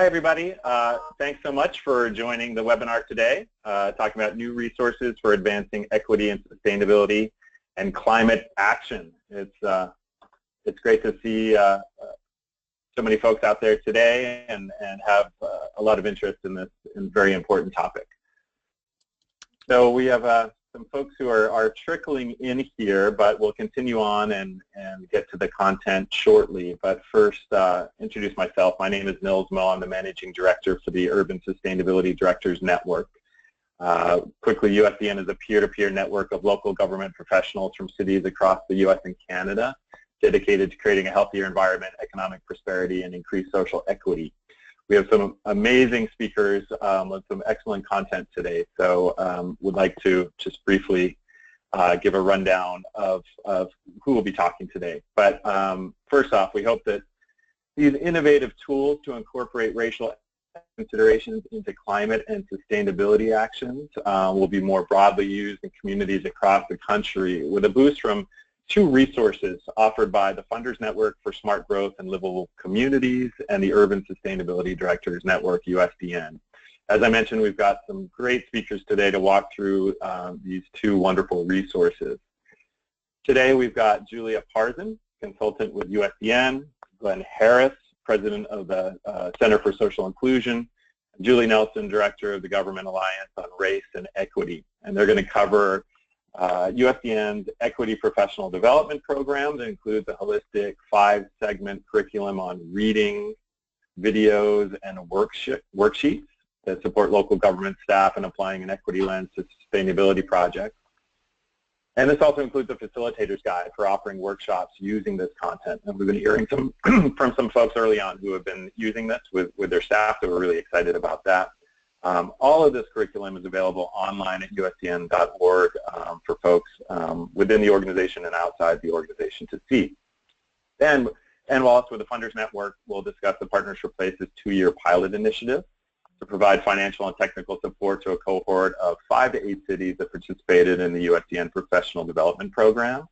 Hi, everybody. Thanks so much for joining the webinar today, talking about new resources for advancing equity and sustainability and climate action. It's great to see so many folks out there today and have a lot of interest in this very important topic. So we have some folks who are trickling in here, but we'll continue on and get to the content shortly. But first, introduce myself. My name is Nils Moe. I'm the Managing Director for the Urban Sustainability Directors Network. Quickly, USDN is a peer-to-peer network of local government professionals from cities across the US and Canada, dedicated to creating a healthier environment, economic prosperity, and increased social equity. We have some amazing speakers with some excellent content today, so would like to just briefly give a rundown of who will be talking today. But first off, we hope that these innovative tools to incorporate racial considerations into climate and sustainability actions will be more broadly used in communities across the country, with a boost from two resources offered by the Funders Network for Smart Growth and Livable Communities and the Urban Sustainability Directors Network, USDN. As I mentioned, we've got some great speakers today to walk through these two wonderful resources. Today we've got Julia Parzan, consultant with USDN, Glenn Harris, president of the Center for Social Inclusion, and Julie Nelson, director of the Government Alliance on Race and Equity. And they're going to cover USDN's Equity Professional Development Program that includes a holistic 5-segment curriculum on reading, videos, and worksheets that support local government staff in applying an equity lens to sustainability projects. And this also includes a facilitator's guide for offering workshops using this content. And we've been hearing from some folks early on who have been using this with their staff, so we're really excited about that. All of this curriculum is available online at usdn.org for folks within the organization and outside the organization to see. And also with the Funders Network, we'll discuss the Partners for Places 2-year pilot initiative to provide financial and technical support to a cohort of 5 to 8 cities that participated in the USDN Professional Development Program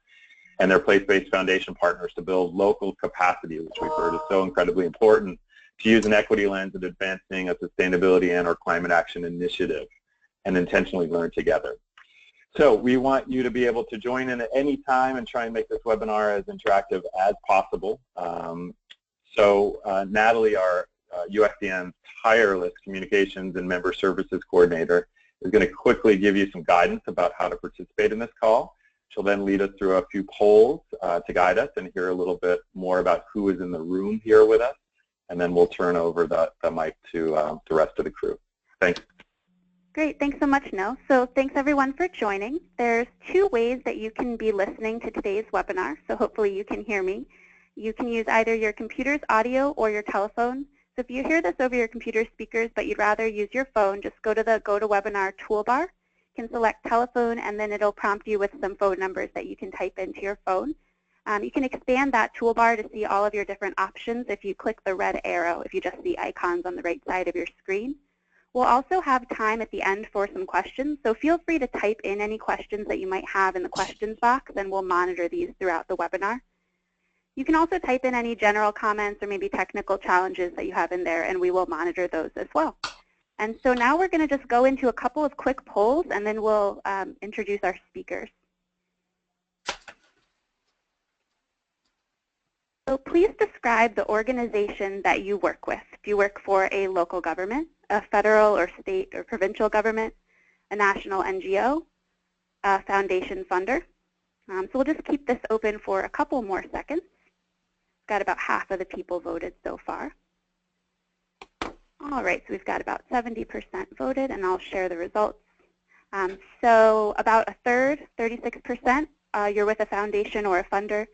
and their place-based foundation partners to build local capacity, which we've heard is so incredibly important, to use an equity lens in advancing a sustainability and or climate action initiative and intentionally learn together. So we want you to be able to join in at any time and try and make this webinar as interactive as possible. Natalie, our USDN's tireless communications and member services coordinator, is going to quickly give you some guidance about how to participate in this call. She'll then lead us through a few polls to guide us and hear a little bit more about who is in the room here with us. And then we'll turn over the mic to the rest of the crew. Thanks. Great, thanks so much, Nil. So thanks everyone for joining. There's 2 ways that you can be listening to today's webinar, so hopefully you can hear me. You can use either your computer's audio or your telephone. So if you hear this over your computer speakers but you'd rather use your phone, just go to the GoToWebinar toolbar. You can select telephone and then it'll prompt you with some phone numbers that you can type into your phone. You can expand that toolbar to see all of your different options if you click the red arrow, if you just see icons on the right side of your screen. We'll also have time at the end for some questions, so feel free to type in any questions that you might have in the questions box, and we'll monitor these throughout the webinar. You can also type in any general comments or maybe technical challenges that you have in there, and we will monitor those as well. And so now we're going to just go into a couple of quick polls, and then we'll introduce our speakers. So please describe the organization that you work with. Do you work for a local government, a federal or state or provincial government, a national NGO, a foundation funder? So we'll just keep this open for a couple more seconds. Got about half of the people voted so far. All right, so we've got about 70% voted, and I'll share the results. So about a third, 36%, you're with a foundation or a funder.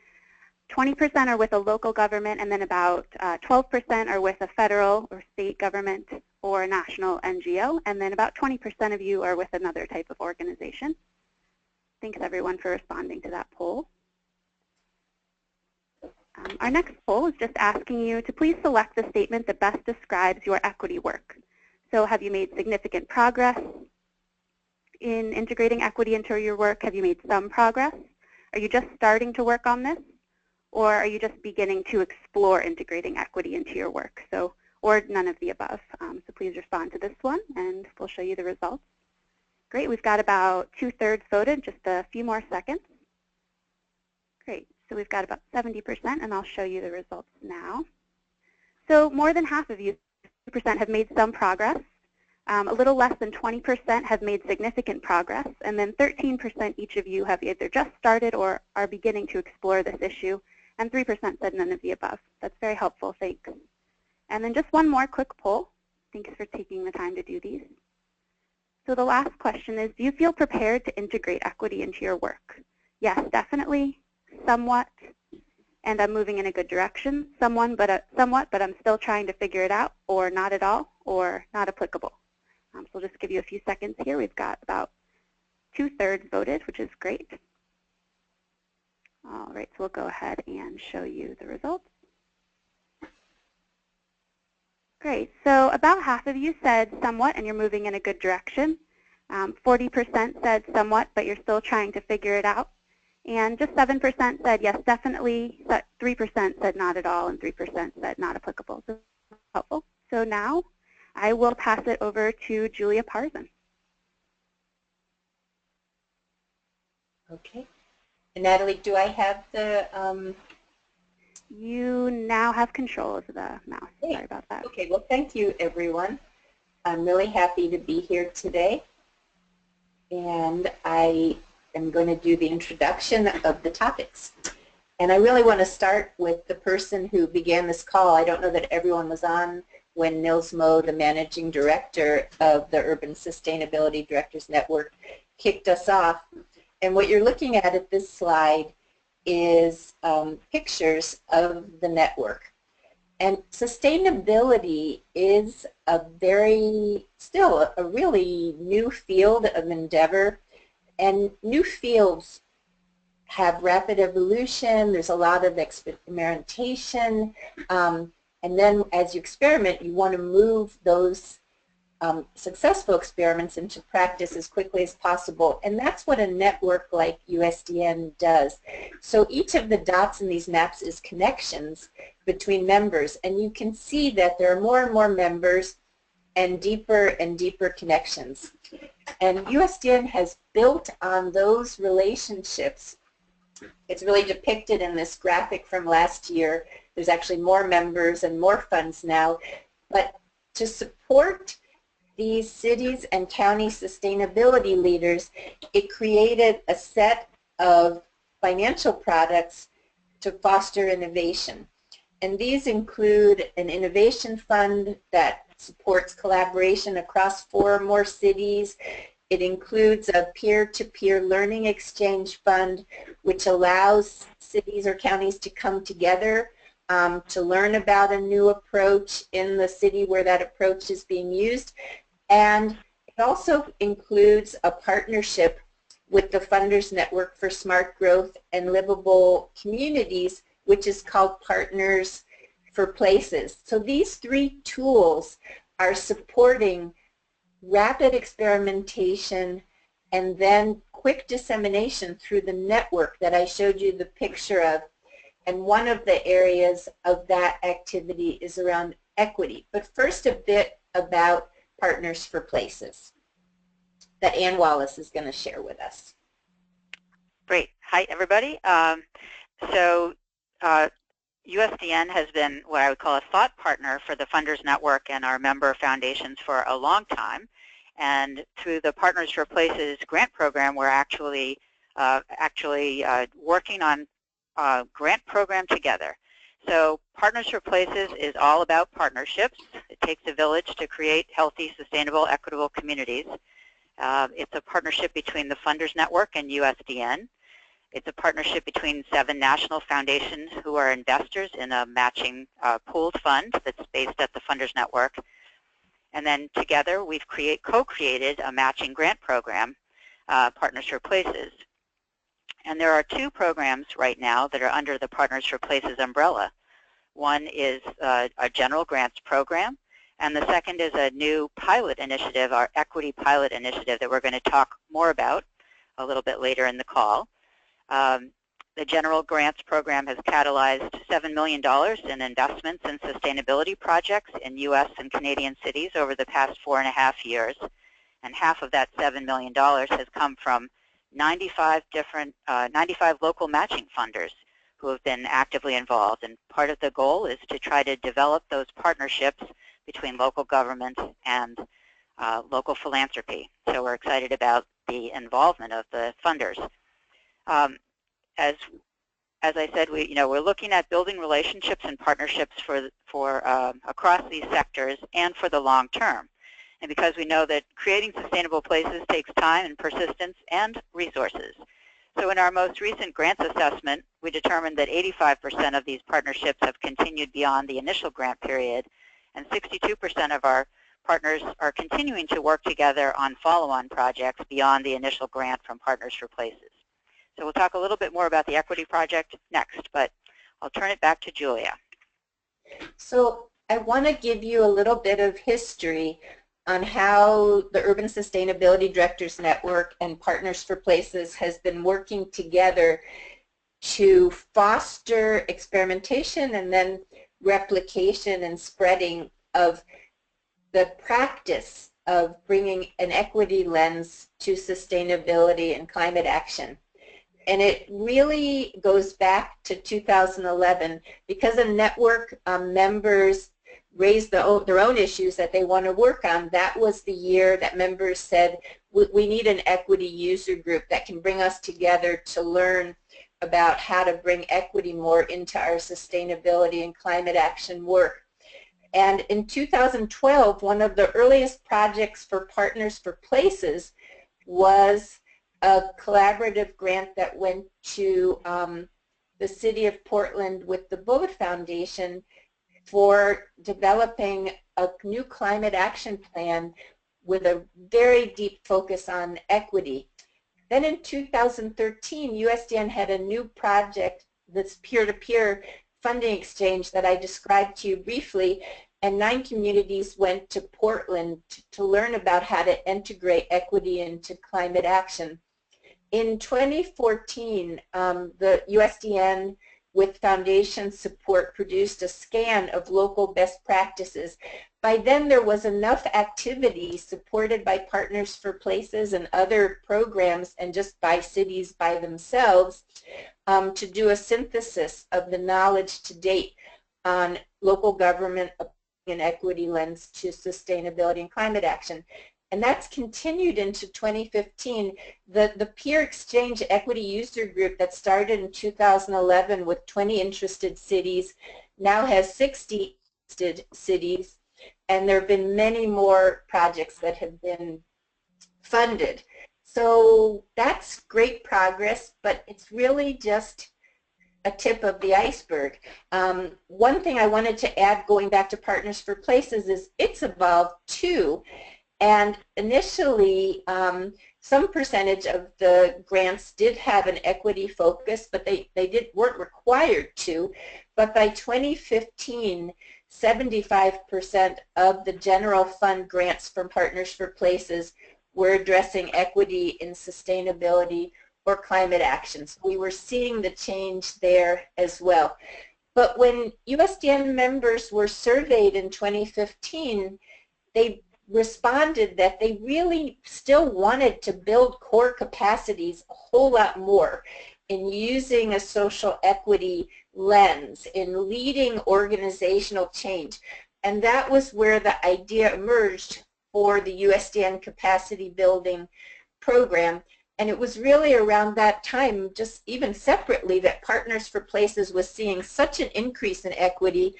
20% are with a local government, and then about 12% are with a federal or state government or a national NGO, and then about 20% of you are with another type of organization. Thanks everyone for responding to that poll. Our next poll is just asking you to please select the statement that best describes your equity work. So have you made significant progress in integrating equity into your work? Have you made some progress? Are you just starting to work on this? Or are you just beginning to explore integrating equity into your work? So or none of the above. So please respond to this one, and we'll show you the results. Great, we've got about 2/3 voted, just a few more seconds. Great, so we've got about 70%, and I'll show you the results now. So more than half of you, 50%, have made some progress. A little less than 20% have made significant progress, and then 13% each of you have either just started or are beginning to explore this issue, and 3% said none of the above. That's very helpful, thanks. And then just one more quick poll. Thanks for taking the time to do these. So the last question is, do you feel prepared to integrate equity into your work? Yes, definitely, somewhat, and I'm moving in a good direction. Somewhat, but I'm still trying to figure it out, or not at all, or not applicable. So we'll just give you a few seconds here. We've got about 2/3 voted, which is great. All right, so we'll go ahead and show you the results. Great, so about half of you said somewhat and you're moving in a good direction. 40% said somewhat, but you're still trying to figure it out. And just 7% said yes, definitely, 3% said not at all, and 3% said not applicable. So helpful. So now I will pass it over to Julia Parson. Okay. And Natalie, do I have the... You now have control of the mouse. Hey. Sorry about that. Okay, well, thank you, everyone. I'm really happy to be here today. And I am going to do the introduction of the topics. And I really want to start with the person who began this call. I don't know that everyone was on when Nils Moe, the managing director of the Urban Sustainability Directors Network, kicked us off. And what you're looking at this slide is pictures of the network. And sustainability is still a really new field of endeavor. And new fields have rapid evolution. There's a lot of experimentation. And then as you experiment, you want to move those successful experiments into practice as quickly as possible. And that's what a network like USDN does. So each of the dots in these maps is connections between members. And you can see that there are more and more members and deeper connections. And USDN has built on those relationships. It's really depicted in this graphic from last year. There's actually more members and more funds now. But to support these cities and county sustainability leaders, it created a set of financial products to foster innovation. And these include an innovation fund that supports collaboration across 4 or more cities. It includes a peer-to-peer learning exchange fund, which allows cities or counties to come together to learn about a new approach in the city where that approach is being used. And it also includes a partnership with the Funders Network for Smart Growth and Livable Communities, which is called Partners for Places. So these 3 tools are supporting rapid experimentation and then quick dissemination through the network that I showed you the picture of. And one of the areas of that activity is around equity. But first, a bit about Partners for Places that Ann Wallace is going to share with us. Great. Hi, everybody. USDN has been what I would call a thought partner for the Funders Network and our member foundations for a long time. And through the Partners for Places grant program, we're actually working on a grant program together. So Partners for Places is all about partnerships. It takes a village to create healthy, sustainable, equitable communities. It's a partnership between the Funders Network and USDN. It's a partnership between 7 national foundations who are investors in a matching pooled fund that's based at the Funders Network. And then together we've co-created a matching grant program, Partners for Places. And there are 2 programs right now that are under the Partners for Places umbrella. One is a general grants program, and the second is a new pilot initiative, our equity pilot initiative that we're going to talk more about a little bit later in the call. The General Grants Program has catalyzed $7 million in investments in sustainability projects in U.S. and Canadian cities over the past 4.5 years, and half of that $7 million has come from 95 local matching funders who have been actively involved. And part of the goal is to try to develop those partnerships between local government and local philanthropy. So we're excited about the involvement of the funders. As I said, we're looking at building relationships and partnerships for across these sectors and for the long term. And because we know that creating sustainable places takes time and persistence and resources. So in our most recent grants assessment, we determined that 85% of these partnerships have continued beyond the initial grant period, and 62% of our partners are continuing to work together on follow-on projects beyond the initial grant from Partners for Places. So we'll talk a little bit more about the Equity Project next, but I'll turn it back to Julia. So I want to give you a little bit of history on how the Urban Sustainability Directors Network and Partners for Places has been working together to foster experimentation and then replication and spreading of the practice of bringing an equity lens to sustainability and climate action. And it really goes back to 2011 because the network members raised their own issues that they want to work on. That was the year that members said, we need an equity user group that can bring us together to learn about how to bring equity more into our sustainability and climate action work. And in 2012, one of the earliest projects for Partners for Places was a collaborative grant that went to the City of Portland with the Bullitt Foundation for developing a new climate action plan with a very deep focus on equity. Then in 2013, USDN had a new project, this peer-to-peer funding exchange that I described to you briefly, and 9 communities went to Portland to learn about how to integrate equity into climate action. In 2014, the USDN with foundation support produced a scan of local best practices. By then there was enough activity supported by Partners for Places and other programs and just by cities by themselves to do a synthesis of the knowledge to date on local government and equity lens to sustainability and climate action. And that's continued into 2015. The peer exchange equity user group that started in 2011 with 20 interested cities now has 60 interested cities, and there have been many more projects that have been funded. So that's great progress, but it's really just a tip of the iceberg. One thing I wanted to add, going back to Partners for Places, is it's evolved too. And initially, some percentage of the grants did have an equity focus, but they weren't required to. But by 2015, 75% of the general fund grants from Partners for Places were addressing equity in sustainability or climate action. So we were seeing the change there as well. But when USDN members were surveyed in 2015, they responded that they really still wanted to build core capacities a whole lot more in using a social equity lens, in leading organizational change. And that was where the idea emerged for the USDN capacity building program. And it was really around that time, just even separately, that Partners for Places was seeing such an increase in equity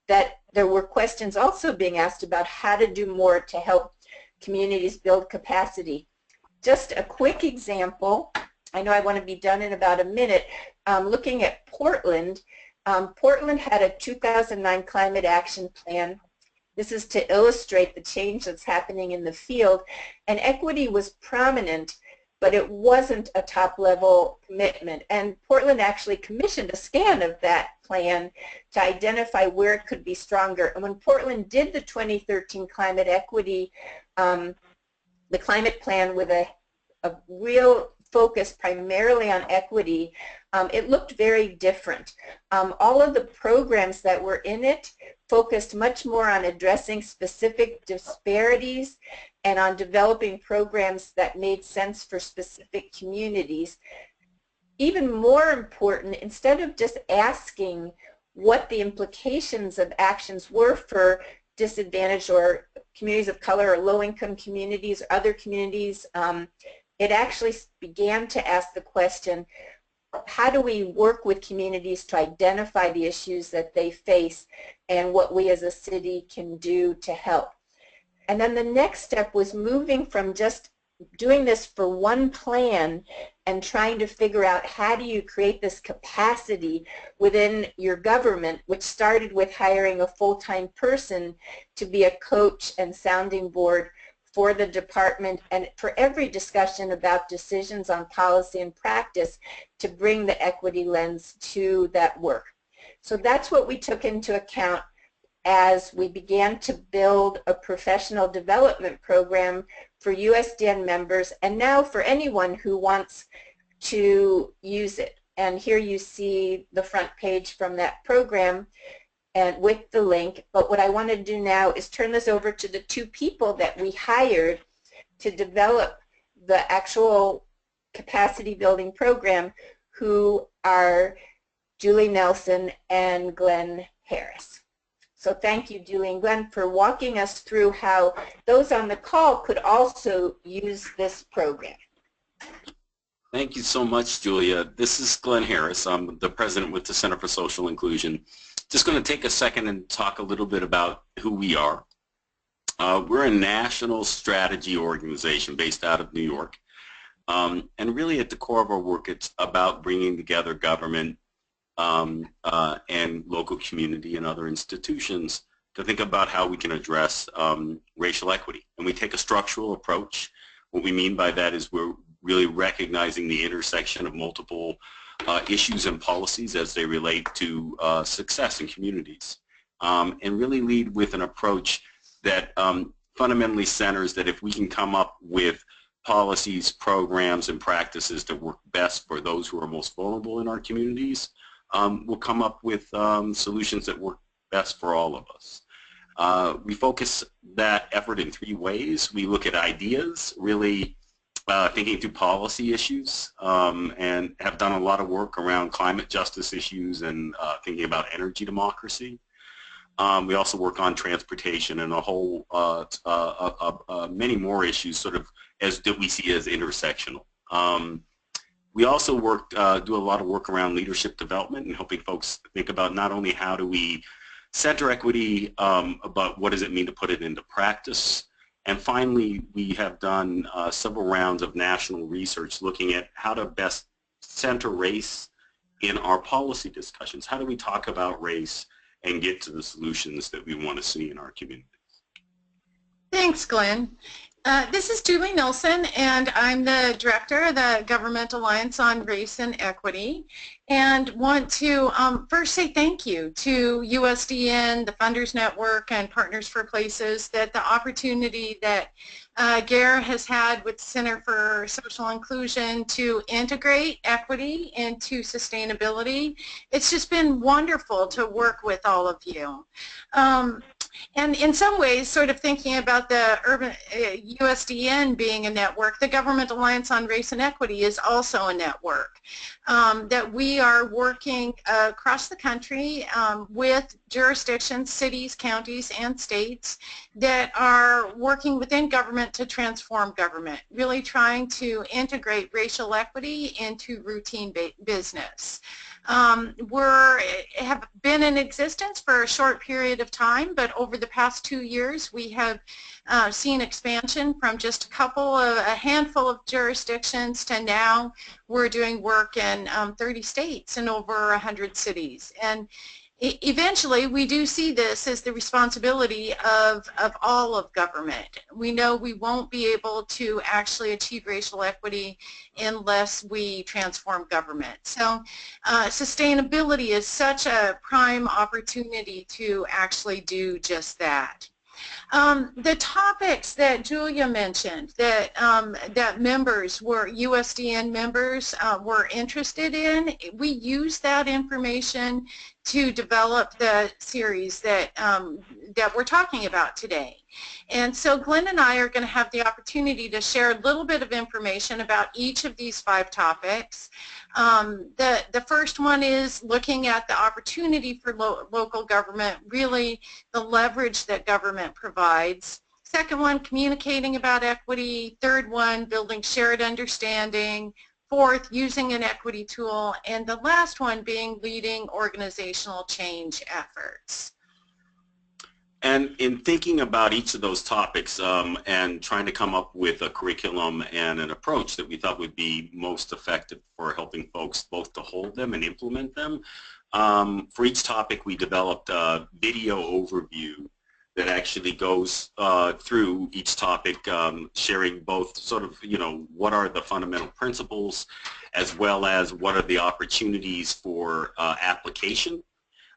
that there were questions also being asked about how to do more to help communities build capacity. Just a quick example, I know I want to be done in about a minute, looking at Portland. Portland had a 2009 climate action plan. This is to illustrate the change that's happening in the field, and equity was prominent, but it wasn't a top-level commitment. And Portland actually commissioned a scan of that plan to identify where it could be stronger. And when Portland did the 2013 climate equity, the climate plan with a real focused primarily on equity, it looked very different. All of the programs that were in it focused much more on addressing specific disparities and on developing programs that made sense for specific communities. Even more important, instead of just asking what the implications of actions were for disadvantaged or communities of color or low-income communities or other communities, it actually began to ask the question, how do we work with communities to identify the issues that they face and what we as a city can do to help? And then the next step was moving from just doing this for one plan and trying to figure out how do you create this capacity within your government, which started with hiring a full-time person to be a coach and sounding board for the department and for every discussion about decisions on policy and practice to bring the equity lens to that work. So that's what we took into account as we began to build a professional development program for USDN members and now for anyone who wants to use it. And here you see the front page from that program and with the link. But what I want to do now is turn this over to the two people that we hired to develop the actual capacity building program, who are Julie Nelson and Glenn Harris. So thank you, Julie and Glenn, for walking us through how those on the call could also use this program. Thank you so much, Julia. This is Glenn Harris. I'm the president with the Center for Social Inclusion. Just going to take a second and talk a little bit about who we are. We're a national strategy organization based out of New York. And really at the core of our work, it's about bringing together government and local community and other institutions to think about how we can address racial equity. And we take a structural approach. What we mean by that is we're really recognizing the intersection of multiple issues and policies as they relate to success in communities. And really lead with an approach that fundamentally centers that if we can come up with policies, programs, and practices that work best for those who are most vulnerable in our communities, we'll come up with solutions that work best for all of us. We focus that effort in three ways. We look at ideas, really thinking through policy issues, and have done a lot of work around climate justice issues and thinking about energy democracy. We also work on transportation and a whole many more issues sort of that we see as intersectional. We also do a lot of work around leadership development and helping folks think about not only how do we center equity, but what does it mean to put it into practice. And finally, we have done several rounds of national research looking at how to best center race in our policy discussions. How do we talk about race and get to the solutions that we want to see in our communities? Thanks, Glenn. This is Julie Nelson, and I'm the director of the Government Alliance on Race and Equity, and want to first say thank you to USDN, the Funders Network, and Partners for Places, that the opportunity that GARE has had with Center for Social Inclusion to integrate equity into sustainability. It's just been wonderful to work with all of you. And in some ways, sort of thinking about the urban USDN being a network, the Government Alliance on Race and Equity is also a network that we are working across the country with jurisdictions, cities, counties, and states that are working within government to transform government, really trying to integrate racial equity into routine business. Have been in existence for a short period of time, but over the past 2 years we have seen expansion from just a handful of jurisdictions to now we're doing work in 30 states and over 100 cities. And eventually we do see this as the responsibility of all of government. We know we won't be able to actually achieve racial equity unless we transform government. So sustainability is such a prime opportunity to actually do just that. The topics that Julia mentioned that that members were USDN members were interested in, we use that information to develop the series that that we're talking about today. And so Glenn and I are going to have the opportunity to share a little bit of information about each of these 5 topics. The first one is looking at the opportunity for local government, really the leverage that government provides. Second one, communicating about equity. Third one, building shared understanding. Fourth, using an equity tool. And the last one being leading organizational change efforts. And in thinking about each of those topics and trying to come up with a curriculum and an approach that we thought would be most effective for helping folks both to hold them and implement them, for each topic we developed a video overview that actually goes through each topic, sharing both sort of, you know, what are the fundamental principles as well as what are the opportunities for application.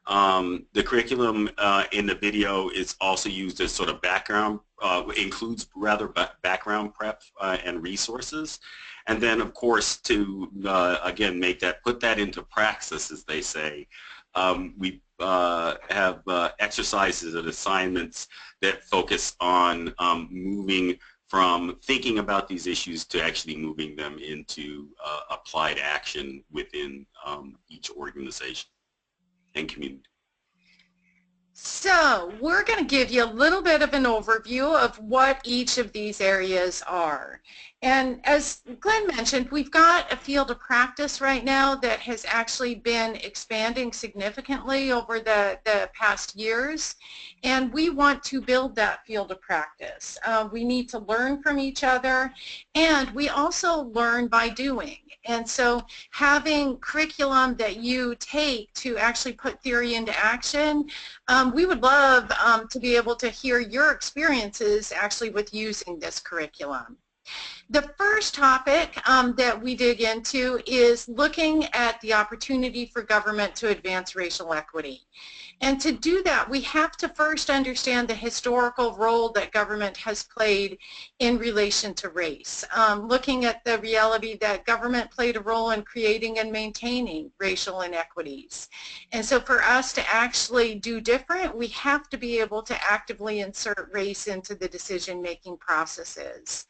The curriculum in the video is also used as sort of background, includes rather background prep and resources. And then of course to again make that, put that into praxis, as they say, we have exercises and assignments that focus on moving from thinking about these issues to actually moving them into applied action within each organization and community. So we're going to give you a little bit of an overview of what each of these areas are. And as Glenn mentioned, we've got a field of practice right now that has actually been expanding significantly over the past years, and we want to build that field of practice. We need to learn from each other, and we also learn by doing. And so having curriculum that you take to actually put theory into action, we would love to be able to hear your experiences actually with using this curriculum. The first topic that we dig into is looking at the opportunity for government to advance racial equity. And to do that, we have to first understand the historical role that government has played in relation to race. Looking at the reality that government played a role in creating and maintaining racial inequities. And so for us to actually do different, we have to be able to actively insert race into the decision-making processes.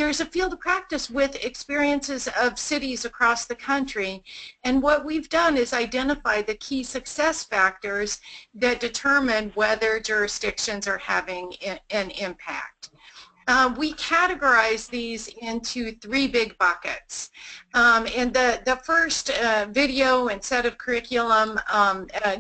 There's a field of practice with experiences of cities across the country, and what we've done is identify the key success factors that determine whether jurisdictions are having an impact. We categorize these into 3 big buckets. And the first video and set of curriculum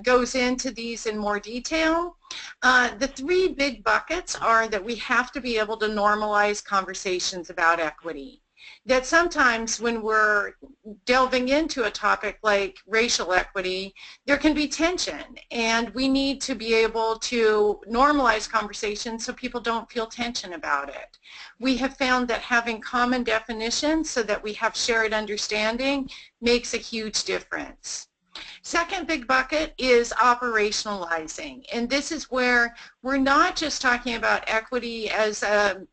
goes into these in more detail. The 3 big buckets are that we have to be able to normalize conversations about equity. That sometimes when we're delving into a topic like racial equity, there can be tension, and we need to be able to normalize conversations so people don't feel tension about it. We have found that having common definitions so that we have shared understanding makes a huge difference. Second big bucket is operationalizing, and this is where we're not just talking about equity as a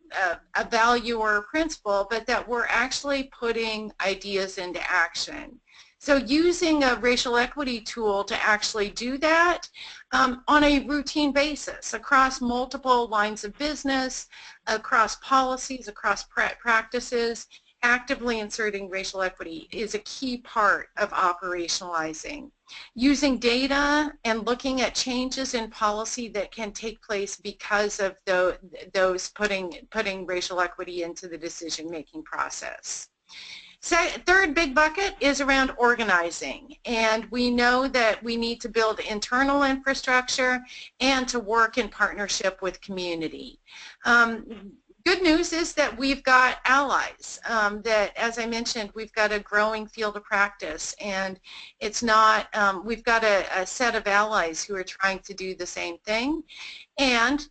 value or a principle, but that we're actually putting ideas into action. So using a racial equity tool to actually do that on a routine basis across multiple lines of business, across policies, across practices, actively inserting racial equity is a key part of operationalizing. Using data and looking at changes in policy that can take place because of those putting racial equity into the decision-making process. Third big bucket is around organizing, and we know that we need to build internal infrastructure and to work in partnership with community. Good news is that we've got allies, that, as I mentioned, we've got a growing field of practice, and it's not, we've got a set of allies who are trying to do the same thing. And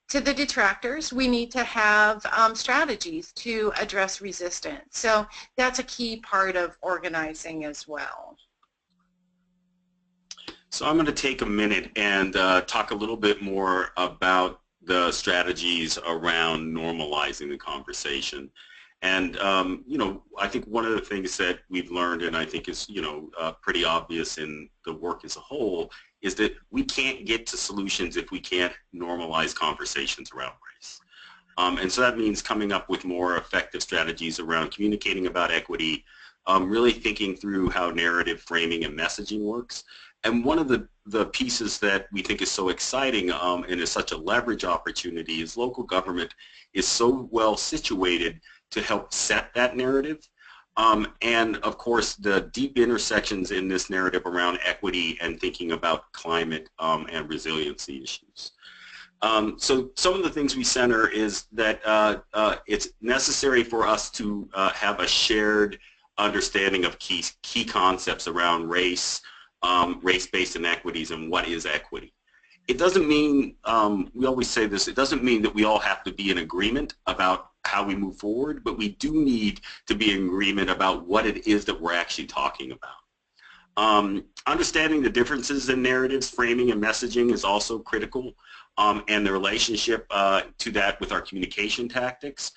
to the detractors, we need to have strategies to address resistance. So that's a key part of organizing as well. So I'm going to take a minute and talk a little bit more about the strategies around normalizing the conversation. And, you know, I think one of the things that we've learned, and I think is, you know, pretty obvious in the work as a whole, is that we can't get to solutions if we can't normalize conversations around race. And so that means coming up with more effective strategies around communicating about equity, really thinking through how narrative framing and messaging works. And one of the pieces that we think is so exciting and is such a leverage opportunity is local government is so well situated to help set that narrative. And of course, the deep intersections in this narrative around equity and thinking about climate and resiliency issues. So some of the things we center is that it's necessary for us to have a shared understanding of key concepts around race, race-based inequities, and what is equity. It doesn't mean, we always say this, it doesn't mean that we all have to be in agreement about how we move forward, but we do need to be in agreement about what it is that we're actually talking about. Understanding the differences in narratives, framing, and messaging is also critical, and the relationship to that with our communication tactics.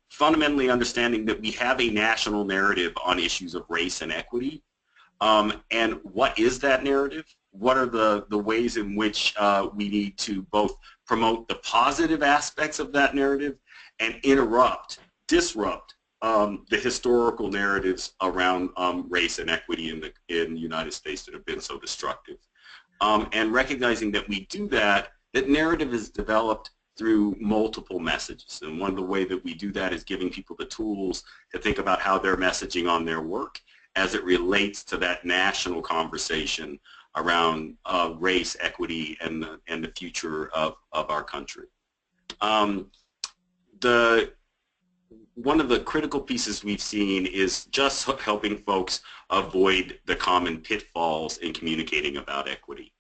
Fundamentally understanding that we have a national narrative on issues of race and equity, and what is that narrative? What are the ways in which we need to both promote the positive aspects of that narrative and disrupt the historical narratives around race and equity in the United States that have been so destructive. And recognizing that we do that narrative is developed through multiple messages. And one of the ways that we do that is giving people the tools to think about how they're messaging on their work as it relates to that national conversation around race, equity, and the future of our country. One of the critical pieces we've seen is just helping folks avoid the common pitfalls in communicating about equity.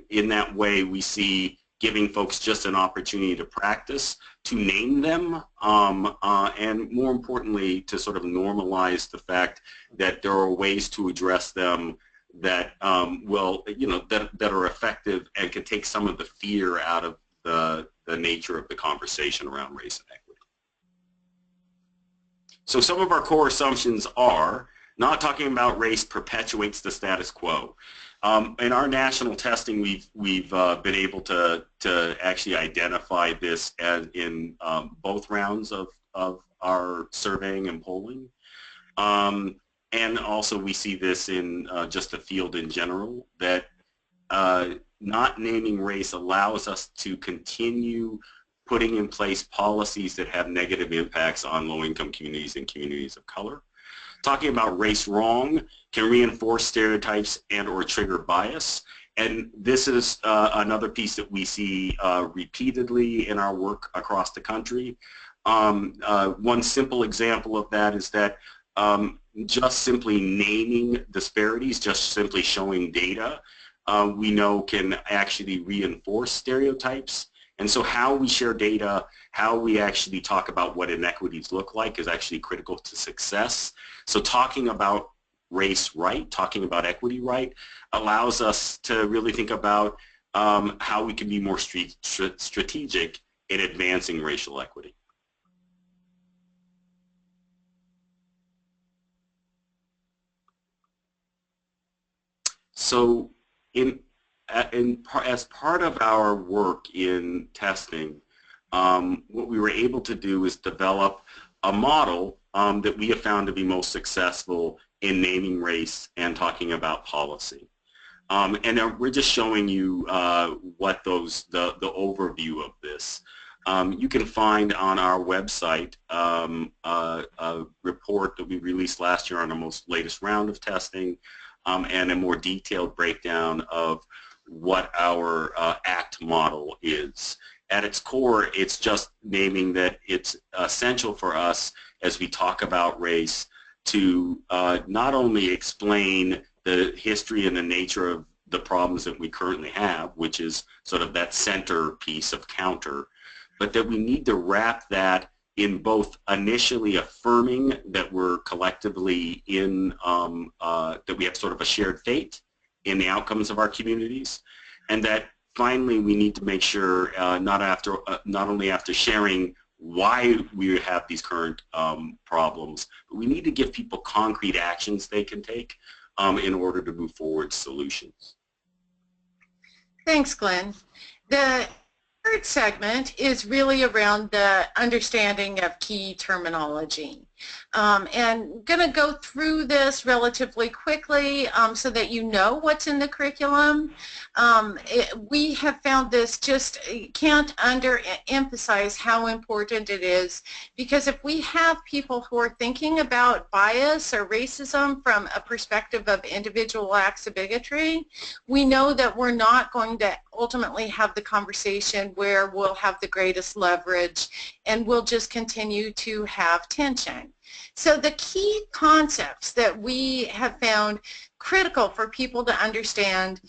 In that way, we see giving folks just an opportunity to practice, to name them, and more importantly, to sort of normalize the fact that there are ways to address them that that are effective and can take some of the fear out of the nature of the conversation around race and equity. So some of our core assumptions are not talking about race perpetuates the status quo. In our national testing, we've been able to actually identify this as in both rounds of our surveying and polling. And also we see this in just the field in general, that not naming race allows us to continue putting in place policies that have negative impacts on low-income communities and communities of color. Talking about race wrong can reinforce stereotypes and or trigger bias. And this is another piece that we see repeatedly in our work across the country. One simple example of that is that just simply naming disparities, just simply showing data, we know can actually reinforce stereotypes. And so how we share data, how we actually talk about what inequities look like is actually critical to success. So talking about race right, talking about equity right, allows us to really think about how we can be more strategic in advancing racial equity. So as part of our work in testing, what we were able to do is develop a model that we have found to be most successful in naming race and talking about policy. And we're just showing you what the overview of this. You can find on our website a report that we released last year on our most latest round of testing, and a more detailed breakdown of what our ACT model is. At its core, it's just naming that it's essential for us as we talk about race to not only explain the history and the nature of the problems that we currently have, which is sort of that center piece of counter, but that we need to wrap that in both initially affirming that we're collectively in, that we have sort of a shared fate in the outcomes of our communities, and that finally, we need to make sure not only after sharing why we have these current problems, but we need to give people concrete actions they can take in order to move forward solutions. Thanks, Glenn. The third segment is really around the understanding of key terminology. And going to go through this relatively quickly so that you know what's in the curriculum. We have found this just can't underemphasize how important it is, because if we have people who are thinking about bias or racism from a perspective of individual acts of bigotry, we know that we're not going to ultimately have the conversation where we'll have the greatest leverage and we'll just continue to have tension. So the key concepts that we have found critical for people to understand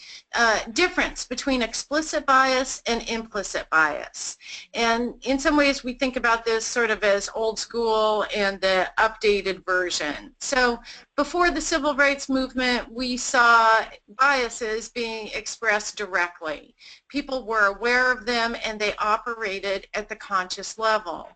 difference between explicit bias and implicit bias. And in some ways we think about this sort of as old school and the updated version. So before the civil rights movement, we saw biases being expressed directly. People were aware of them and they operated at the conscious level.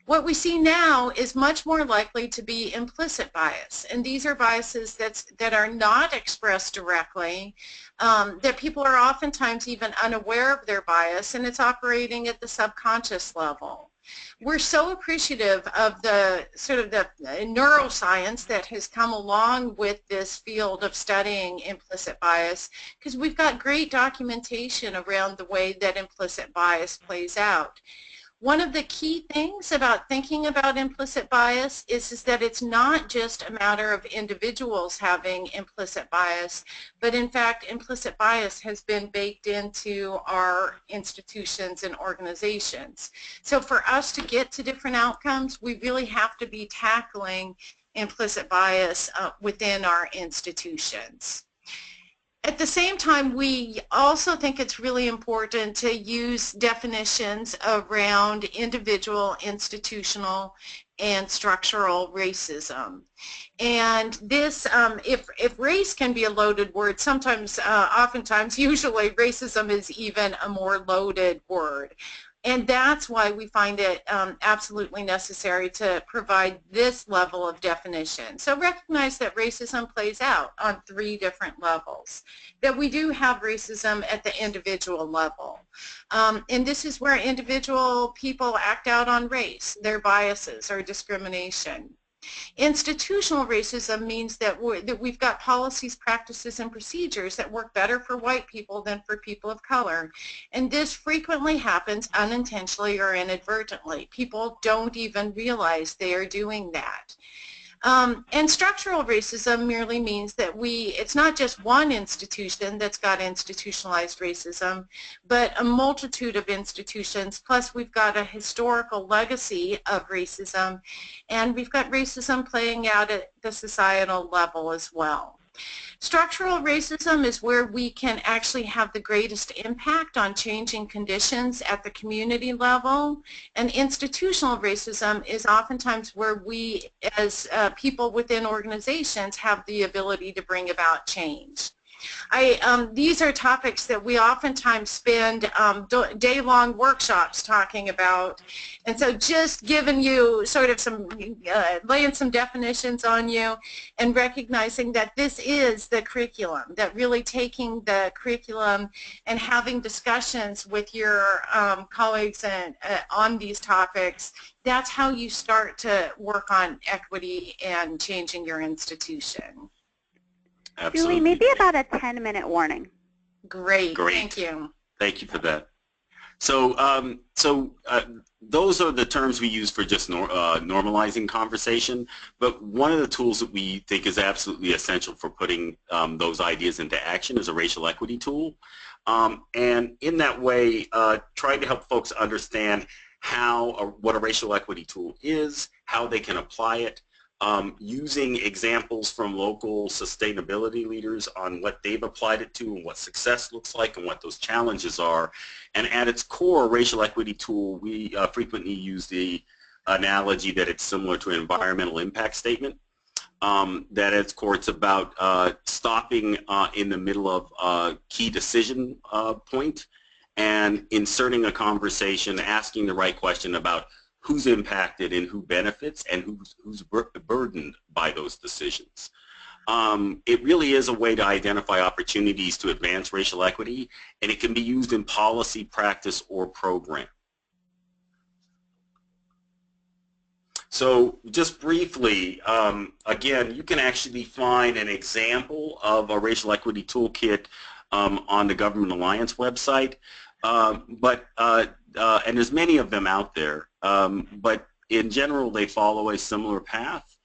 What we see now is much more likely to be implicit bias, and these are biases that are not expressed directly, that people are oftentimes even unaware of their bias, and it's operating at the subconscious level. We're so appreciative of the sort of the neuroscience that has come along with this field of studying implicit bias, because we've got great documentation around the way that implicit bias plays out. One of the key things about thinking about implicit bias is that it's not just a matter of individuals having implicit bias, but in fact implicit bias has been baked into our institutions and organizations. So for us to get to different outcomes, we really have to be tackling implicit bias within our institutions. At the same time, we also think it's really important to use definitions around individual, institutional, and structural racism. And this, if race can be a loaded word, sometimes, oftentimes, usually racism is even a more loaded word. And that's why we find it absolutely necessary to provide this level of definition. So recognize that racism plays out on 3 different levels, that we do have racism at the individual level. And this is where individual people act out on race, their biases or discrimination. Institutional racism means that we've got policies, practices, and procedures that work better for white people than for people of color. And this frequently happens unintentionally or inadvertently. People don't even realize they are doing that. And structural racism merely means that it's not just one institution that's got institutionalized racism, but a multitude of institutions, plus we've got a historical legacy of racism, and we've got racism playing out at the societal level as well. Structural racism is where we can actually have the greatest impact on changing conditions at the community level, and institutional racism is oftentimes where we as people within organizations have the ability to bring about change. These are topics that we oftentimes spend day-long workshops talking about, and so just giving you sort of some, laying some definitions on you and recognizing that this is the curriculum, that really taking the curriculum and having discussions with your colleagues and, on these topics, that's how you start to work on equity and changing your institution. Absolutely. Julie, maybe about a 10-minute warning. Great. Great. Thank you. Thank you for that. So, those are the terms we use for just normalizing conversation, but one of the tools that we think is absolutely essential for putting those ideas into action is a racial equity tool. And in that way, trying to help folks understand what a racial equity tool is, how they can apply it, using examples from local sustainability leaders on what they've applied it to and what success looks like and what those challenges are. And at its core, a racial equity tool, we frequently use the analogy that it's similar to an environmental impact statement. That at its core, it's about stopping in the middle of a key decision point and inserting a conversation, asking the right question about who's impacted and who benefits and who's burdened by those decisions. It really is a way to identify opportunities to advance racial equity, and it can be used in policy, practice, or program. So just briefly, again, you can actually find an example of a racial equity toolkit on the Government Alliance website, and there's many of them out there, but in general they follow a similar path,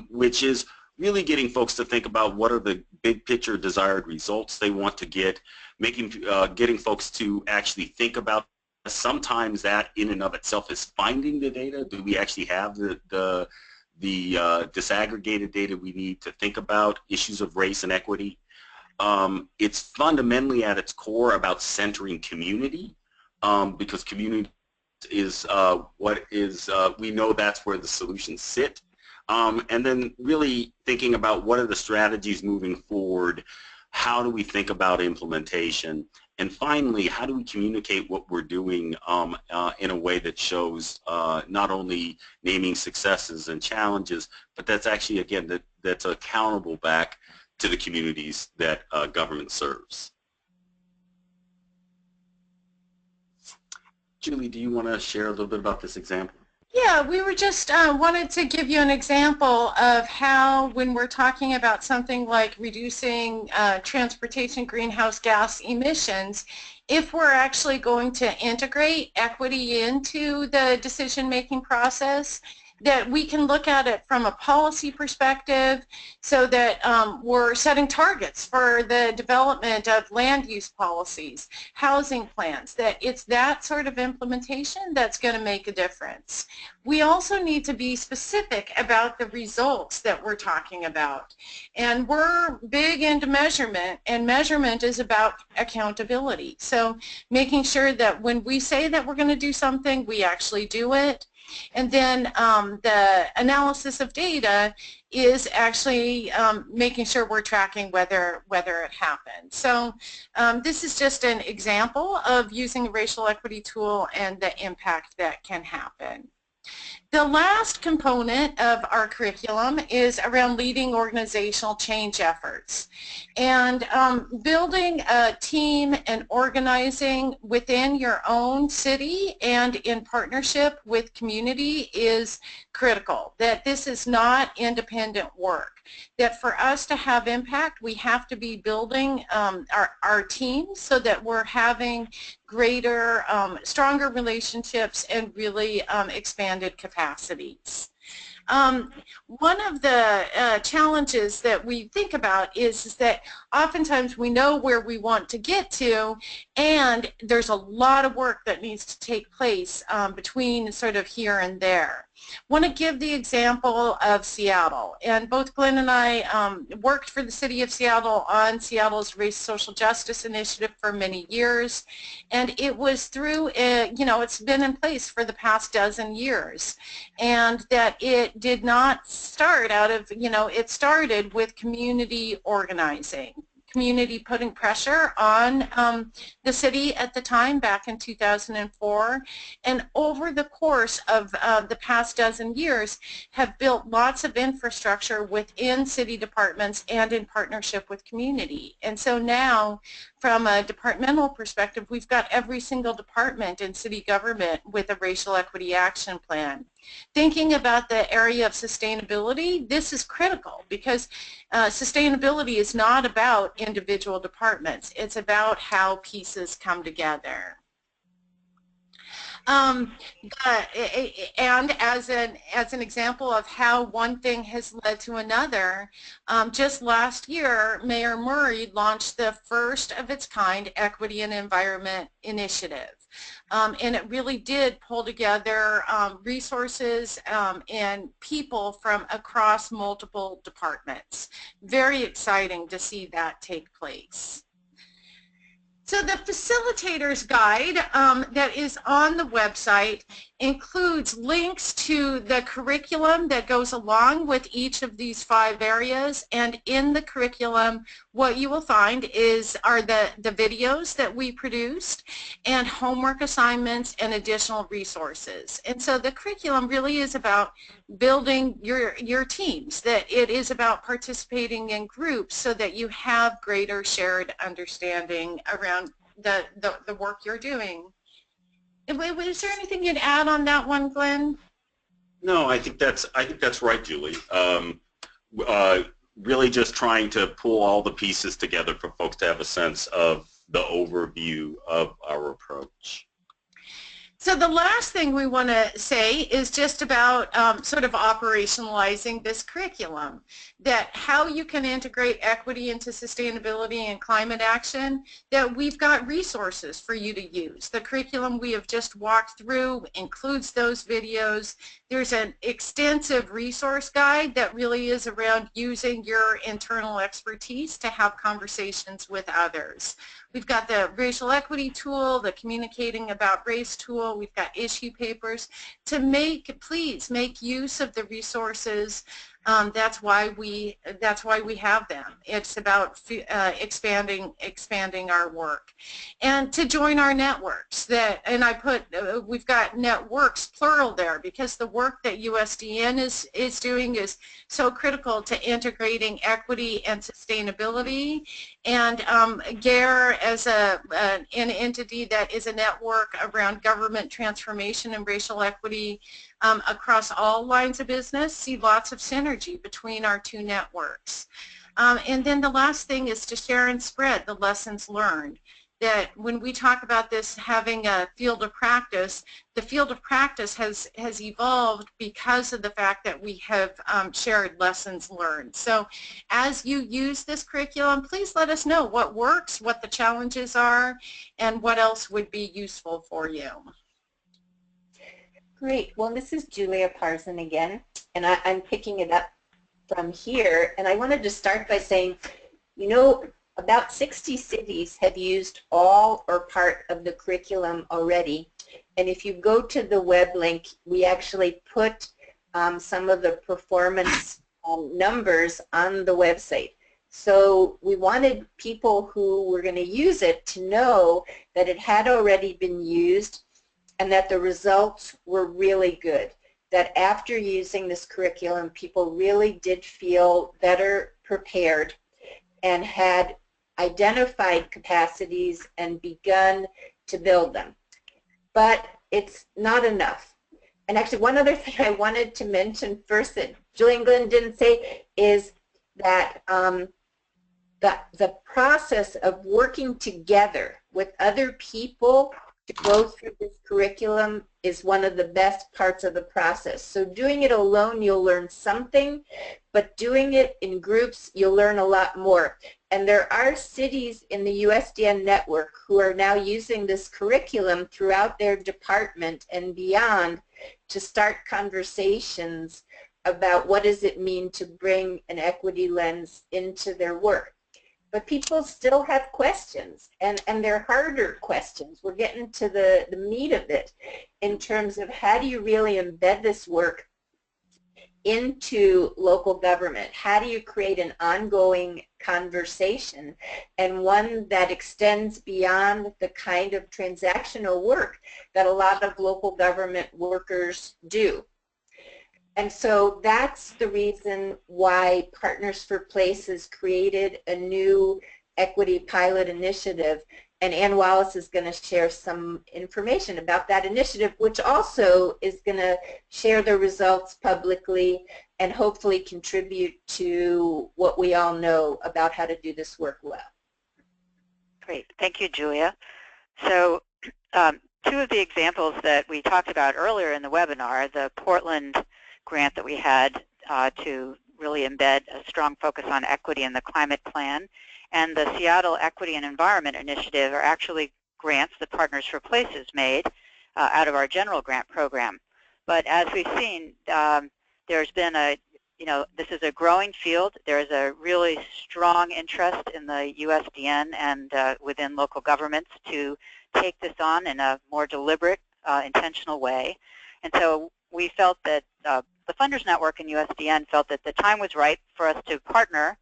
which is really getting folks to think about what are the big picture desired results they want to get, getting folks to actually think about. Sometimes that in and of itself is finding the data. Do we actually have the disaggregated data we need to think about issues of race and equity? It's fundamentally at its core about centering community, because community is we know that's where the solutions sit. And then really thinking about what are the strategies moving forward, how do we think about implementation, and finally, how do we communicate what we're doing in a way that shows not only naming successes and challenges, but that's actually, again, that's accountable back to the communities that government serves. Julie, do you want to share a little bit about this example? Yeah, we were just wanted to give you an example of how, when we're talking about something like reducing transportation greenhouse gas emissions, if we're actually going to integrate equity into the decision-making process, that we can look at it from a policy perspective so that we're setting targets for the development of land use policies, housing plans, that it's that sort of implementation that's going to make a difference. We also need to be specific about the results that we're talking about. And we're big into measurement, and measurement is about accountability. So making sure that when we say that we're going to do something, we actually do it. And then the analysis of data is actually making sure we're tracking whether it happened. So this is just an example of using a racial equity tool and the impact that can happen. The last component of our curriculum is around leading organizational change efforts. And building a team and organizing within your own city and in partnership with community is critical. That this is not independent work. That for us to have impact, we have to be building our teams so that we're having greater, stronger relationships and really expanded capacities. One of the challenges that we think about is that oftentimes we know where we want to get to, and there's a lot of work that needs to take place between sort of here and there. I want to give the example of Seattle, and both Glenn and I worked for the City of Seattle on Seattle's Race Social Justice Initiative for many years, and it was through, it's been in place for the past dozen years, and that it did not start out of, it started with community organizing. Community putting pressure on the city at the time back in 2004, and over the course of the past dozen years have built lots of infrastructure within city departments and in partnership with community. And so now, from a departmental perspective, we've got every single department in city government with a racial equity action plan. Thinking about the area of sustainability, this is critical because sustainability is not about individual departments. It's about how pieces come together. And as an example of how one thing has led to another, just last year, Mayor Murray launched the first of its kind Equity and Environment Initiative. And it really did pull together resources and people from across multiple departments. Very exciting to see that take place. So the facilitator's guide that is on the website includes links to the curriculum that goes along with each of these 5 areas. And in the curriculum, what you will find are the videos that we produced and homework assignments and additional resources. And so the curriculum really is about building your teams, that it is about participating in groups so that you have greater shared understanding around the work you're doing. Is there anything you'd add on that one, Glenn? No, I think that's right, Julie. Really just trying to pull all the pieces together for folks to have a sense of the overview of our approach. So the last thing we want to say is just about sort of operationalizing this curriculum, that how you can integrate equity into sustainability and climate action, that we've got resources for you to use. The curriculum we have just walked through includes those videos. There's an extensive resource guide that really is around using your internal expertise to have conversations with others. We've got the racial equity tool, the communicating about race tool. We've got issue papers to please make use of the resources. That's why we have them. It's about expanding our work, and to join our networks. We've got networks plural there because the work that USDN is doing is so critical to integrating equity and sustainability. And GARE as an entity that is a network around government transformation and racial equity across all lines of business, see lots of synergy between our 2 networks. And then the last thing is to share and spread the lessons learned. That when we talk about this having a field of practice, the field of practice has evolved because of the fact that we have shared lessons learned. So as you use this curriculum, please let us know what works, what the challenges are, and what else would be useful for you. Great. Well, this is Julia Parson again, and I'm picking it up from here. And I wanted to start by saying, you know, about 60 cities have used all or part of the curriculum already. And if you go to the web link, we actually put some of the performance numbers on the website. So we wanted people who were going to use it to know that it had already been used and that the results were really good. That after using this curriculum, people really did feel better prepared and had identified capacities and begun to build them. But it's not enough. And actually, one other thing I wanted to mention first that Julie and Glenn didn't say is that the process of working together with other people to go through this curriculum is one of the best parts of the process. So doing it alone, you'll learn something, but doing it in groups, you'll learn a lot more. And there are cities in the USDN network who are now using this curriculum throughout their department and beyond to start conversations about what does it mean to bring an equity lens into their work. But people still have questions, and they're harder questions. We're getting to the meat of it in terms of how do you really embed this work into local government? How do you create an ongoing conversation and one that extends beyond the kind of transactional work that a lot of local government workers do? And so that's the reason why Partners for Places created a new equity pilot initiative. And Ann Wallace is going to share some information about that initiative, which also is going to share the results publicly and hopefully contribute to what we all know about how to do this work well. Great. Thank you, Julia. So 2 of the examples that we talked about earlier in the webinar, the Portland grant that we had to really embed a strong focus on equity in the climate plan, and the Seattle Equity and Environment Initiative are actually grants that Partners for Places made out of our general grant program. But as we've seen, there's been this is a growing field. There is a really strong interest in the USDN and within local governments to take this on in a more deliberate, intentional way. And so we felt that the Funders Network and USDN felt that the time was right for us to partner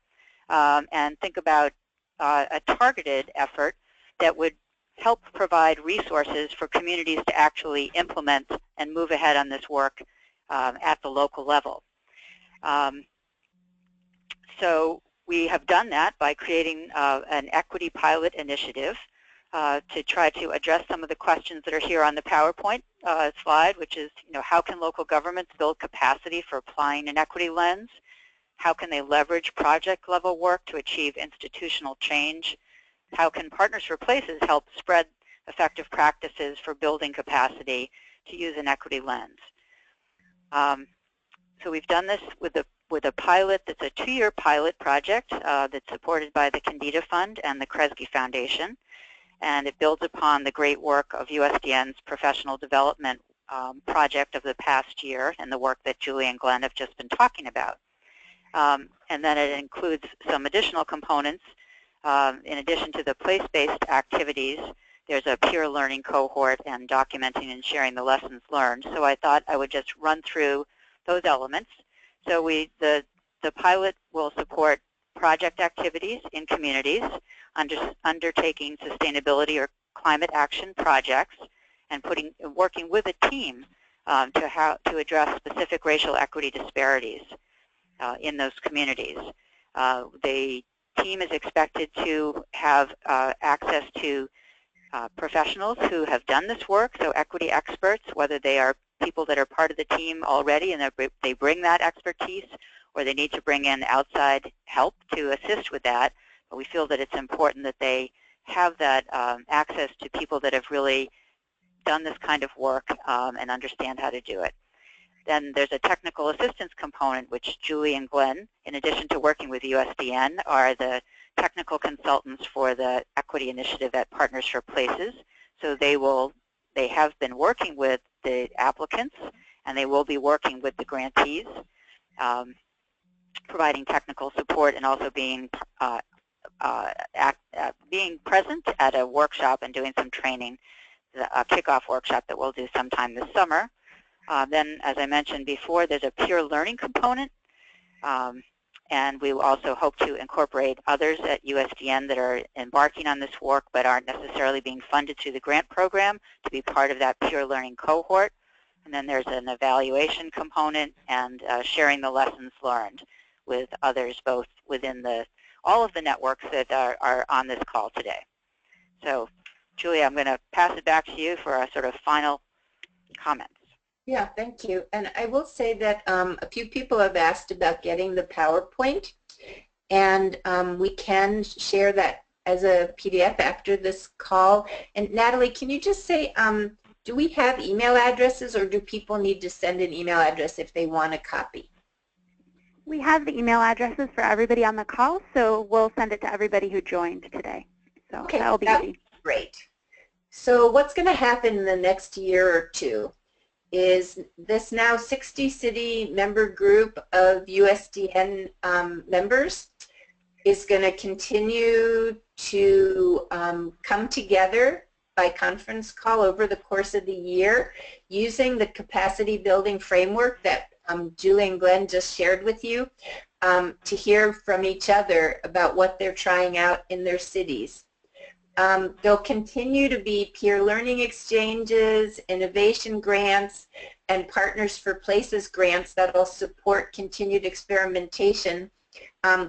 and think about a targeted effort that would help provide resources for communities to actually implement and move ahead on this work at the local level. So we have done that by creating an equity pilot initiative to try to address some of the questions that are here on the PowerPoint slide, which is, how can local governments build capacity for applying an equity lens? How can they leverage project-level work to achieve institutional change? How can Partners for Places help spread effective practices for building capacity to use an equity lens? So we've done this with a pilot that's a 2-year pilot project that's supported by the Candida Fund and the Kresge Foundation. And it builds upon the great work of USDN's professional development project of the past year and the work that Julie and Glenn have just been talking about. And then it includes some additional components. In addition to the place-based activities, there's a peer learning cohort and documenting and sharing the lessons learned. So I thought I would just run through those elements. So the pilot will support project activities in communities, undertaking sustainability or climate action projects, and working with a team to address specific racial equity disparities in those communities. The team is expected to have access to professionals who have done this work, so equity experts, whether they are people that are part of the team already and they bring that expertise, or they need to bring in outside help to assist with that. But we feel that it's important that they have that access to people that have really done this kind of work and understand how to do it. Then there's a technical assistance component, which Julie and Glenn, in addition to working with USDN, are the technical consultants for the equity initiative at Partners for Places. So they have been working with the applicants, and they will be working with the grantees, providing technical support and also being present at a workshop and doing some training, a kickoff workshop that we'll do sometime this summer. Then, as I mentioned before, there's a peer learning component, and we will also hope to incorporate others at USDN that are embarking on this work but aren't necessarily being funded through the grant program to be part of that peer learning cohort. And then there's an evaluation component and sharing the lessons learned with others, both within all of the networks that are on this call today. So, Julia, I'm going to pass it back to you for a sort of final comments. Yeah, thank you. And I will say that a few people have asked about getting the PowerPoint, and we can share that as a PDF after this call. And Natalie, can you just say, do we have email addresses, or do people need to send an email address if they want a copy? We have the email addresses for everybody on the call, so we'll send it to everybody who joined today. So okay, that'll be easy. Great. So what's going to happen in the next year or two is this now 60-city member group of USDN members is going to continue to come together by conference call over the course of the year using the capacity building framework that Julie and Glenn just shared with you to hear from each other about what they're trying out in their cities. There'll continue to be peer learning exchanges, innovation grants, and Partners for Places grants that will support continued experimentation.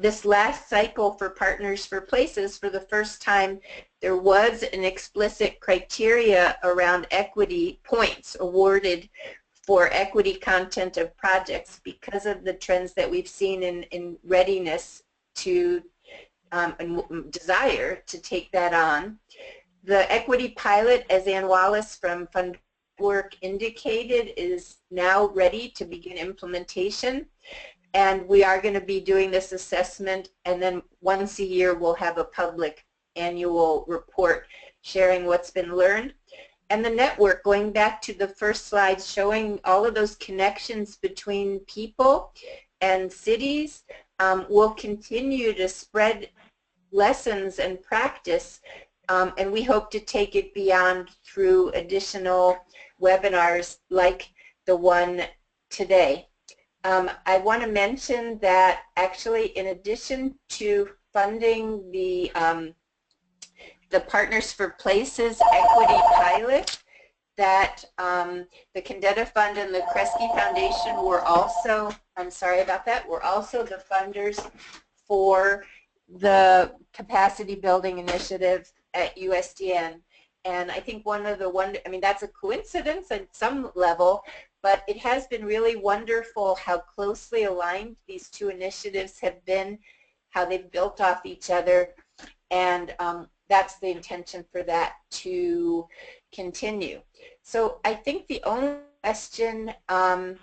This last cycle for Partners for Places, for the first time, there was an explicit criteria around equity points awarded for equity content of projects because of the trends that we've seen in readiness to and desire to take that on. The equity pilot, as Ann Wallace from Fund Work indicated, is now ready to begin implementation, and we are going to be doing this assessment, and then once a year we'll have a public annual report sharing what's been learned. And the network, going back to the first slide, showing all of those connections between people and cities, will continue to spread lessons and practice, and we hope to take it beyond through additional webinars like the one today. I want to mention that actually, in addition to funding the Partners for Places Equity Pilot, that the Condetta Fund and the Kresge Foundation were also, I'm sorry about that, were also the funders for the capacity building initiative at USDN. And I think I mean, that's a coincidence at some level, but it has been really wonderful how closely aligned these two initiatives have been, how they've built off each other, and that's the intention for that to continue. So I think the only question that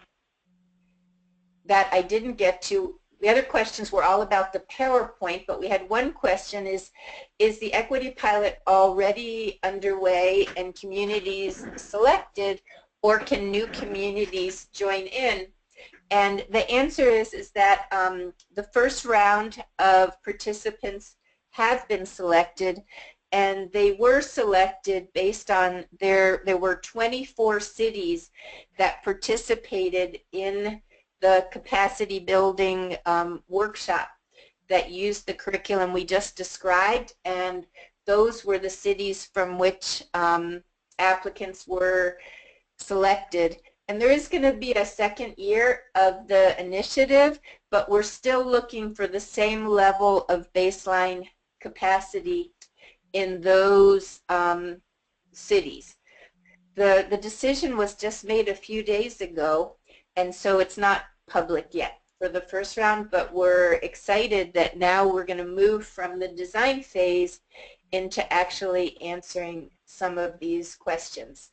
I didn't get to, the other questions were all about the PowerPoint, but we had one question is the equity pilot already underway and communities selected, or can new communities join in? And the answer is that the first round of participants have been selected, and they were selected based on there were 24 cities that participated in the capacity building workshop that used the curriculum we just described, and those were the cities from which applicants were selected. And there is going to be a second year of the initiative, but we're still looking for the same level of baseline capacity in those cities. The decision was just made a few days ago, and so it's not public yet for the first round, but we're excited that now we're going to move from the design phase into actually answering some of these questions.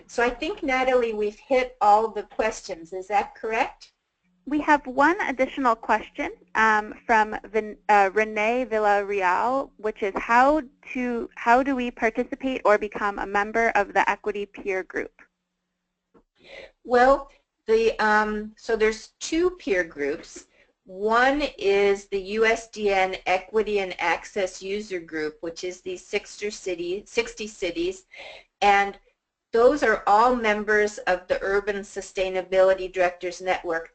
So I think, Natalie, we've hit all the questions. Is that correct? We have one additional question from Renee Villarreal, which is how do we participate or become a member of the equity peer group? Well, so there's two peer groups. One is the USDN Equity and Access User Group, which is these 60 cities, and those are all members of the Urban Sustainability Directors Network.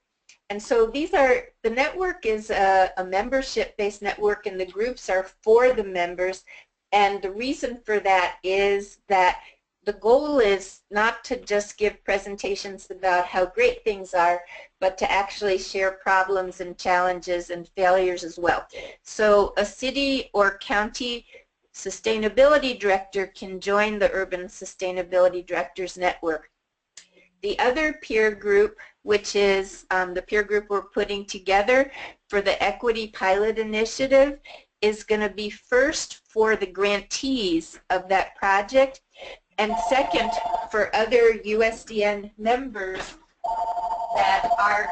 And so the network is a membership-based network, and the groups are for the members. And the reason for that is that the goal is not to just give presentations about how great things are, but to actually share problems and challenges and failures as well. So a city or county sustainability director can join the Urban Sustainability Directors Network. The other peer group, which is the peer group we're putting together for the Equity Pilot Initiative, is going to be first for the grantees of that project, and second for other USDN members that are,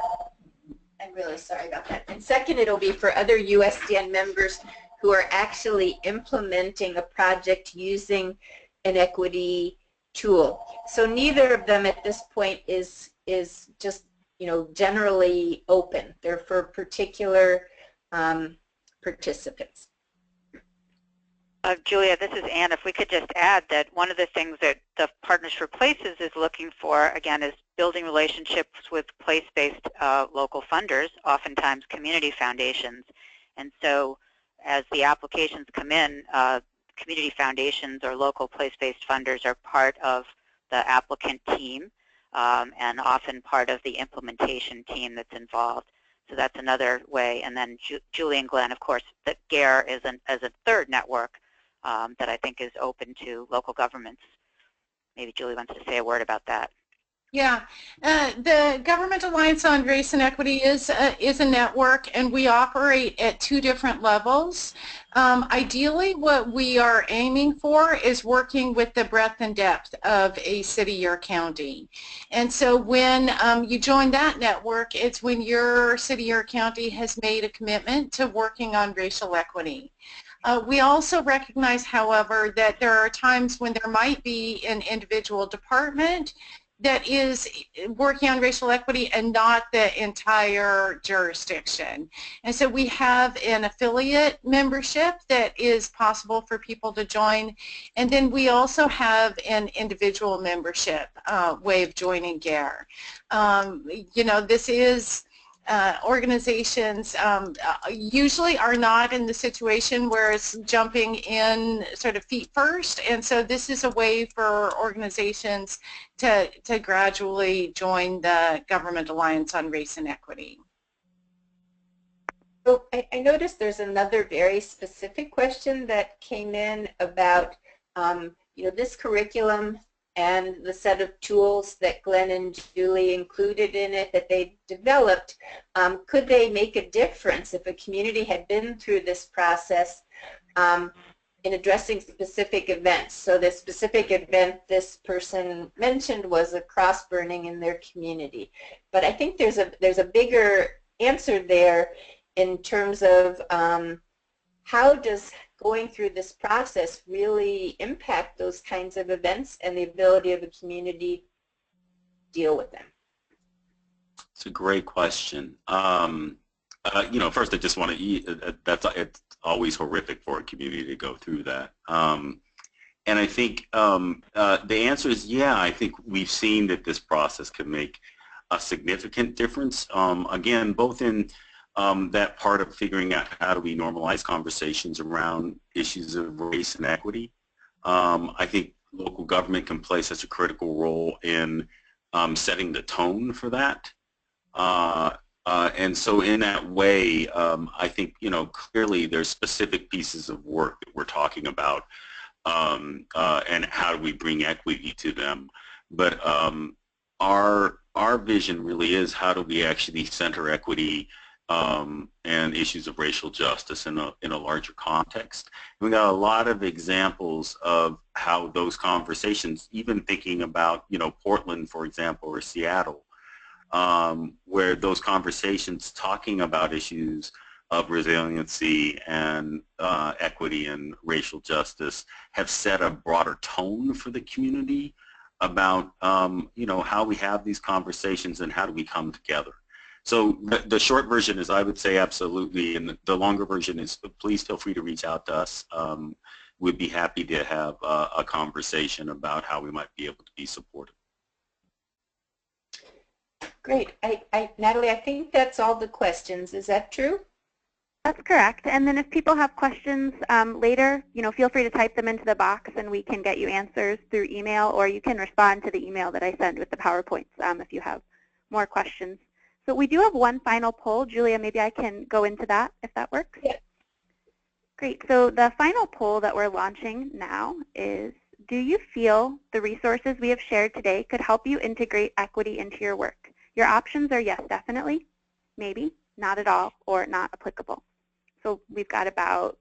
I'm really sorry about that, and second it'll be for other USDN members who are actually implementing a project using an equity tool. So neither of them at this point is just, you know, generally open. They're for particular participants. Julia, this is Ann. If we could just add that one of the things that the Partners for Places is looking for, again, is building relationships with place-based local funders, oftentimes community foundations. And so as the applications come in, community foundations or local place-based funders are part of the applicant team and often part of the implementation team that's involved. So that's another way. And then Julie and Glenn, of course, that GARE is as a third network that I think is open to local governments. Maybe Julie wants to say a word about that. Yeah, the Government Alliance on Race and Equity is a network, and we operate at two different levels. Ideally, what we are aiming for is working with the breadth and depth of a city or county. And so when you join that network, it's when your city or county has made a commitment to working on racial equity. We also recognize, however, that there are times when there might be an individual department that is working on racial equity and not the entire jurisdiction. And so we have an affiliate membership that is possible for people to join, and then we also have an individual membership way of joining GARE. You know, this is organizations usually are not in the situation where it's jumping in sort of feet first, and so this is a way for organizations to gradually join the Government Alliance on Race and Equity. So I noticed there's another very specific question that came in about you know, this curriculum and the set of tools that Glenn and Julie included in it that they developed, could they make a difference if a community had been through this process in addressing specific events? So the specific event this person mentioned was a cross burning in their community. But I think there's a bigger answer there in terms of how does going through this process really impact those kinds of events and the ability of a community to deal with them? It's a great question. You know, first I just want to, it's always horrific for a community to go through that. And I think the answer is, yeah, I think we've seen that this process can make a significant difference. Again, both in that part of figuring out how do we normalize conversations around issues of race and equity. I think local government can play such a critical role in setting the tone for that. And so in that way, I think, you know, clearly there's specific pieces of work that we're talking about and how do we bring equity to them. But our vision really is how do we actually center equity and issues of racial justice in a larger context. And we got a lot of examples of how those conversations, even thinking about, you know, Portland, for example, or Seattle, where those conversations talking about issues of resiliency and equity and racial justice have set a broader tone for the community about, you know, how we have these conversations and how do we come together. So the short version is I would say absolutely, and the longer version is please feel free to reach out to us. We'd be happy to have a conversation about how we might be able to be supportive. Great. Natalie, I think that's all the questions. Is that true? That's correct. And then if people have questions later, you know, feel free to type them into the box and we can get you answers through email, or you can respond to the email that I send with the PowerPoints if you have more questions. So we do have one final poll. Julia, maybe I can go into that if that works. Yeah. Great. So the final poll that we're launching now is, do you feel the resources we have shared today could help you integrate equity into your work? Your options are yes, definitely, maybe, not at all, or not applicable. So we've got about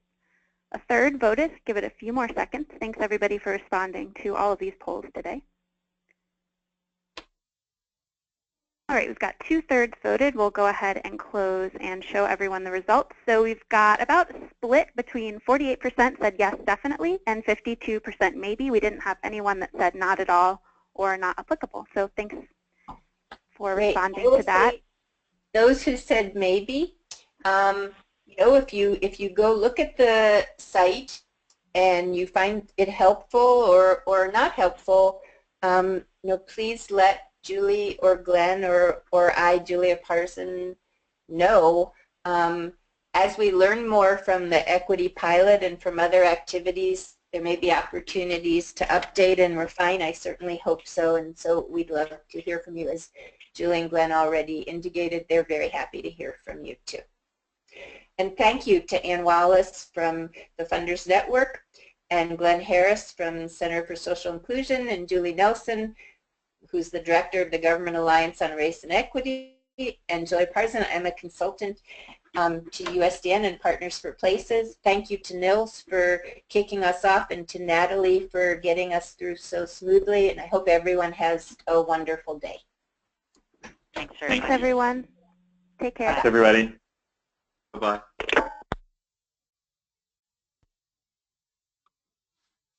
a third voted. Give it a few more seconds. Thanks everybody for responding to all of these polls today. All right, we've got 2/3 voted. We'll go ahead and close and show everyone the results. So we've got about a split between 48% said yes, definitely, and 52% maybe. We didn't have anyone that said not at all or not applicable. So thanks for responding to that. Those who said maybe, you know, if you go look at the site and you find it helpful or not helpful, you know, please let Julie or Glenn or I, Julia Parson, know. As we learn more from the equity pilot and from other activities, there may be opportunities to update and refine. I certainly hope so, and so we'd love to hear from you. As Julie and Glenn already indicated, they're very happy to hear from you too. And thank you to Ann Wallace from the Funders Network and Glenn Harris from Center for Social Inclusion and Julie Nelson, who's the director of the Government Alliance on Race and Equity, and Julia Parson. I'm a consultant to USDN and Partners for Places. Thank you to Nils for kicking us off and to Natalie for getting us through so smoothly, and I hope everyone has a wonderful day. Thanks very much. Thanks everyone. Take care. Thanks everybody. Bye-bye.